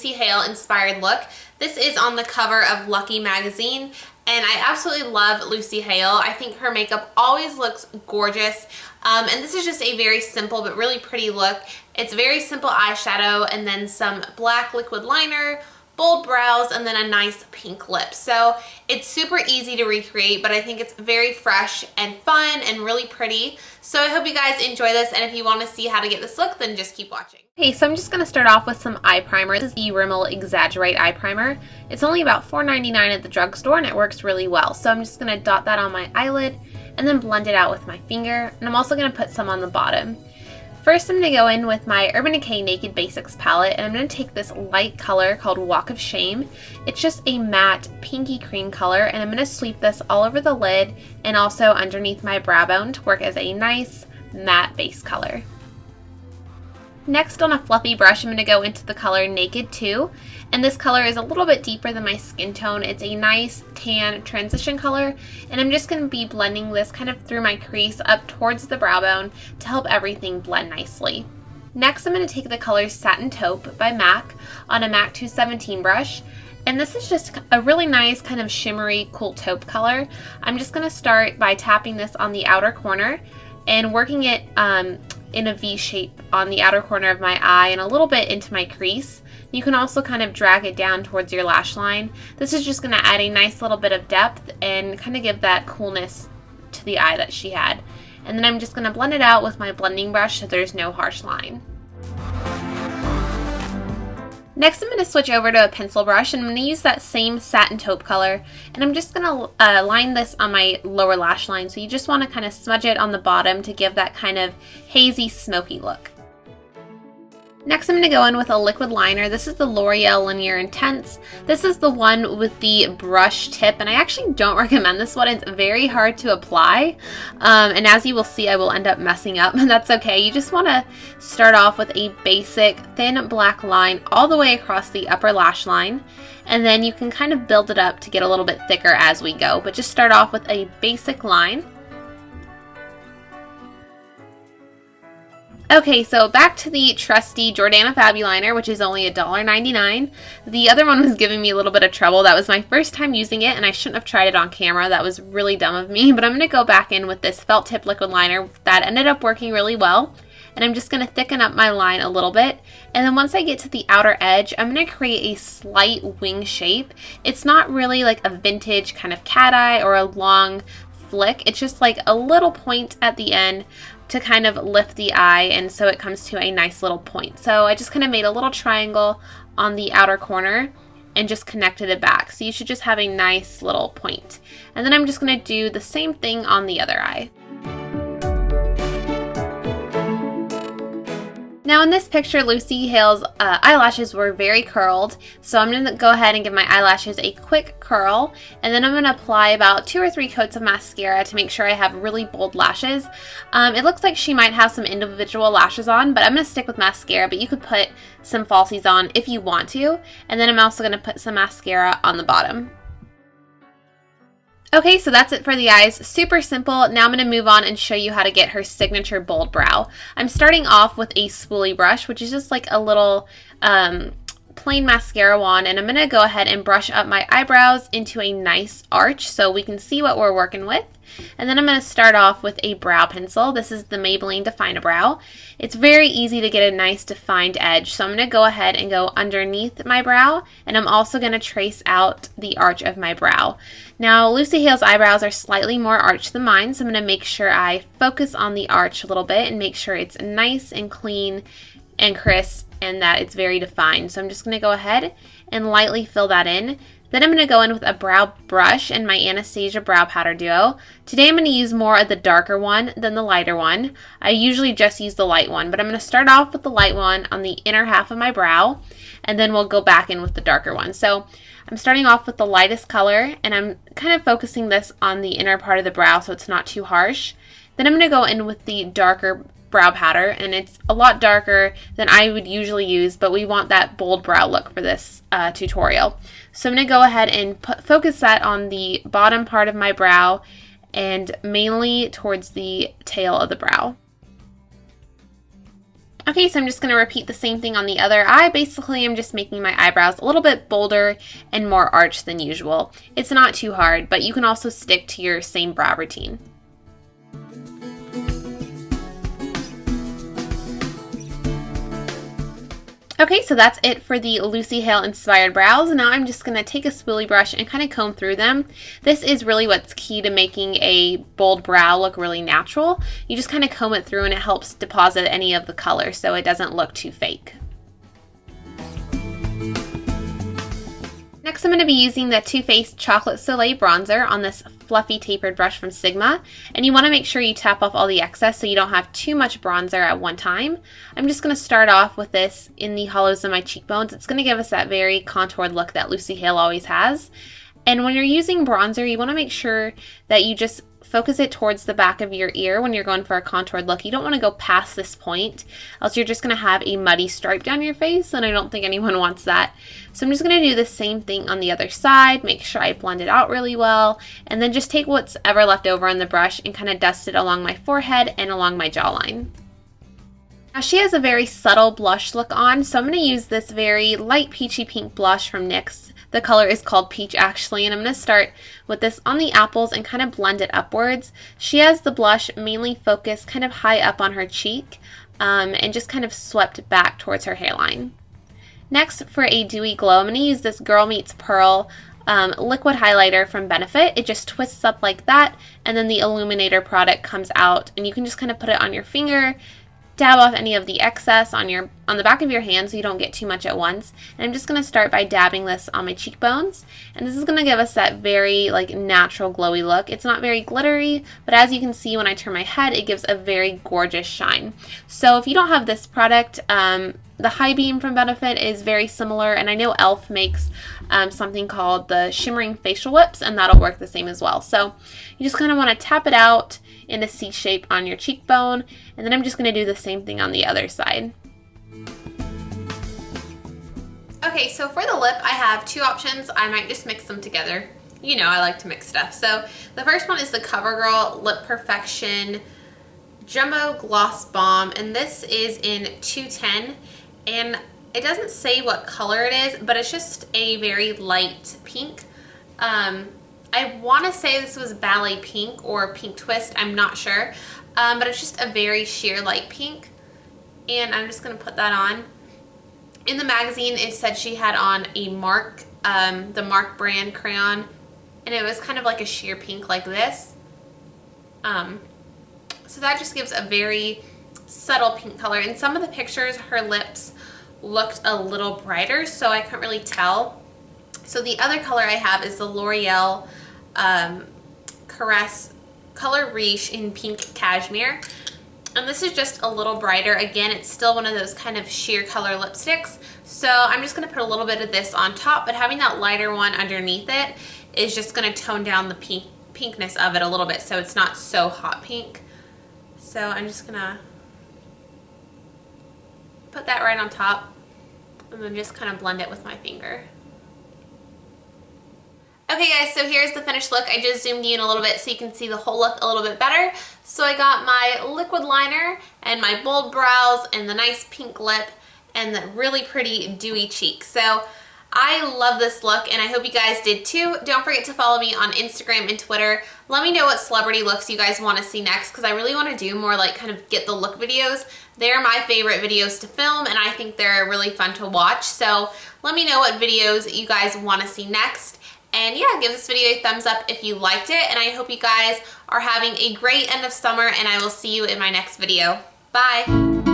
Lucy Hale inspired look. This is on the cover of Lucky magazine, and I absolutely love Lucy Hale. I think her makeup always looks gorgeous, and this is just a very simple but really pretty look. It's very simple eyeshadow and then some black liquid liner, bold brows, and then a nice pink lip. So it's super easy to recreate, but I think it's very fresh and fun and really pretty. So I hope you guys enjoy this, and if you want to see how to get this look, then just keep watching. Okay, so I'm just going to start off with some eye primer. This is the Rimmel Exaggerate eye primer. It's only about $4.99 at the drugstore, and it works really well. So I'm just going to dot that on my eyelid and then blend it out with my finger, and I'm also going to put some on the bottom. First, I'm going to go in with my Urban Decay Naked Basics palette, and I'm going to take this light color called Walk of Shame. It's just a matte pinky cream color, and I'm going to sweep this all over the lid and also underneath my brow bone to work as a nice matte base color. Next, on a fluffy brush, I'm going to go into the color Naked 2, and this color is a little bit deeper than my skin tone. It's a nice tan transition color, and I'm just going to be blending this kind of through my crease up towards the brow bone to help everything blend nicely. Next, I'm going to take the color Satin Taupe by MAC on a MAC 217 brush, and this is just a really nice kind of shimmery cool taupe color. I'm just going to start by tapping this on the outer corner and working it in a V shape on the outer corner of my eye and a little bit into my crease. You can also kind of drag it down towards your lash line. This is just going to add a nice little bit of depth and kind of give that coolness to the eye that she had. And then I'm just going to blend it out with my blending brush so there's no harsh line. Next, I'm going to switch over to a pencil brush, and I'm going to use that same Satin Taupe color, and I'm just going to line this on my lower lash line. So you just want to kind of smudge it on the bottom to give that kind of hazy, smoky look. Next, I'm going to go in with a liquid liner. This is the L'Oreal Linear Intense. This is the one with the brush tip, and I actually don't recommend this one. It's very hard to apply, and as you will see, I will end up messing up, and that's okay. You just want to start off with a basic thin black line all the way across the upper lash line, and then you can kind of build it up to get a little bit thicker as we go, but just start off with a basic line. Okay, so back to the trusty Jordana Fabuliner, which is only $1.99. The other one was giving me a little bit of trouble. That was my first time using it, and I shouldn't have tried it on camera. That was really dumb of me, but I'm going to go back in with this felt tip liquid liner that ended up working really well. And I'm just going to thicken up my line a little bit. And then once I get to the outer edge, I'm going to create a slight wing shape. It's not really like a vintage kind of cat eye or a long flick. It's just like a little point at the end to kind of lift the eye, and so it comes to a nice little point. So I just kind of made a little triangle on the outer corner and just connected it back. So you should just have a nice little point. And then I'm just going to do the same thing on the other eye. Now in this picture, Lucy Hale's eyelashes were very curled, so I'm going to go ahead and give my eyelashes a quick curl, and then I'm going to apply about 2 or 3 coats of mascara to make sure I have really bold lashes. It looks like she might have some individual lashes on, but I'm going to stick with mascara, but you could put some falsies on if you want to, and then I'm also going to put some mascara on the bottom. Okay, so that's it for the eyes. Super simple. Now I'm going to move on and show you how to get her signature bold brow. I'm starting off with a spoolie brush, which is just like a little plain mascara wand, and I'm going to go ahead and brush up my eyebrows into a nice arch so we can see what we're working with. And then I'm going to start off with a brow pencil. This is the Maybelline Define-A-Brow. It's very easy to get a nice defined edge, so I'm going to go ahead and go underneath my brow, and I'm also going to trace out the arch of my brow. Now, Lucy Hale's eyebrows are slightly more arched than mine, so I'm going to make sure I focus on the arch a little bit and make sure it's nice and clean and crisp and that it's very defined. So I'm just going to go ahead and lightly fill that in. Then I'm going to go in with a brow brush and my Anastasia Brow Powder Duo. Today I'm going to use more of the darker one than the lighter one. I usually just use the light one, but I'm going to start off with the light one on the inner half of my brow, and then we'll go back in with the darker one. So I'm starting off with the lightest color, and I'm kind of focusing this on the inner part of the brow so it's not too harsh. Then I'm going to go in with the darker brow powder, and it's a lot darker than I would usually use, but we want that bold brow look for this tutorial. So I'm going to go ahead and focus that on the bottom part of my brow and mainly towards the tail of the brow. Okay, so I'm just going to repeat the same thing on the other eye. Basically, I'm just making my eyebrows a little bit bolder and more arched than usual. It's not too hard, but you can also stick to your same brow routine. Okay, so that's it for the Lucy Hale inspired brows. Now I'm just going to take a spoolie brush and kind of comb through them. This is really what's key to making a bold brow look really natural. You just kind of comb it through and it helps deposit any of the color so it doesn't look too fake. Next, I'm going to be using the Too Faced Chocolate Soleil bronzer on this fluffy tapered brush from Sigma, and you want to make sure you tap off all the excess so you don't have too much bronzer at one time. I'm just going to start off with this in the hollows of my cheekbones. It's going to give us that very contoured look that Lucy Hale always has. And when you're using bronzer, you want to make sure that you just focus it towards the back of your ear when you're going for a contoured look. You don't want to go past this point, else you're just going to have a muddy stripe down your face, and I don't think anyone wants that. So I'm just going to do the same thing on the other side, make sure I blend it out really well, and then just take what's ever left over on the brush and kind of dust it along my forehead and along my jawline. Now she has a very subtle blush look on, so I'm going to use this very light peachy pink blush from NYX. The color is called Peach actually, and I'm going to start with this on the apples and kind of blend it upwards. She has the blush mainly focused kind of high up on her cheek and just kind of swept back towards her hairline. Next, for a dewy glow, I'm going to use this Girl Meets Pearl liquid highlighter from Benefit. It just twists up like that, and then the illuminator product comes out, and you can just kind of put it on your finger, dab off any of the excess on the back of your hand so you don't get too much at once. And I'm just going to start by dabbing this on my cheekbones, and this is going to give us that very natural glowy look. It's not very glittery, but as you can see when I turn my head, it gives a very gorgeous shine. So if you don't have this product, the High Beam from Benefit is very similar, and I know e.l.f. makes something called the Shimmering Facial Whips, and that'll work the same as well. So you just kind of want to tap it out in a C shape on your cheekbone, and then I'm just going to do the same thing on the other side. Okay, so for the lip, I have two options. I might just mix them together. You know, I like to mix stuff. So the first one is the CoverGirl Lip Perfection Jumbo Gloss Balm, and this is in 210, and it doesn't say what color it is, but it's just a very light pink. I want to say this was Ballet Pink or Pink Twist, I'm not sure, but it's just a very sheer light pink, and I'm just going to put that on. In the magazine, it said she had on a Mark, the Mark brand crayon, and it was kind of like a sheer pink like this. So that just gives a very subtle pink color. In some of the pictures, her lips looked a little brighter, so I couldn't really tell. So the other color I have is the L'Oreal Caress Color Riche in Pink Cashmere. And this is just a little brighter. Again, it's still one of those kind of sheer color lipsticks. So I'm just going to put a little bit of this on top, but having that lighter one underneath it is just going to tone down the pinkness of it a little bit so it's not so hot pink. So I'm just going to put that right on top and then just kind of blend it with my finger. Okay guys, so here's the finished look. I just zoomed you in a little bit so you can see the whole look a little bit better. So I got my liquid liner and my bold brows and the nice pink lip and the really pretty dewy cheek. So I love this look and I hope you guys did too. Don't forget to follow me on Instagram and Twitter. Let me know what celebrity looks you guys want to see next, because I really want to do more kind of get the look videos. They're my favorite videos to film and I think they're really fun to watch. So let me know what videos you guys want to see next. And yeah, give this video a thumbs up if you liked it, and I hope you guys are having a great end of summer, and I will see you in my next video. Bye!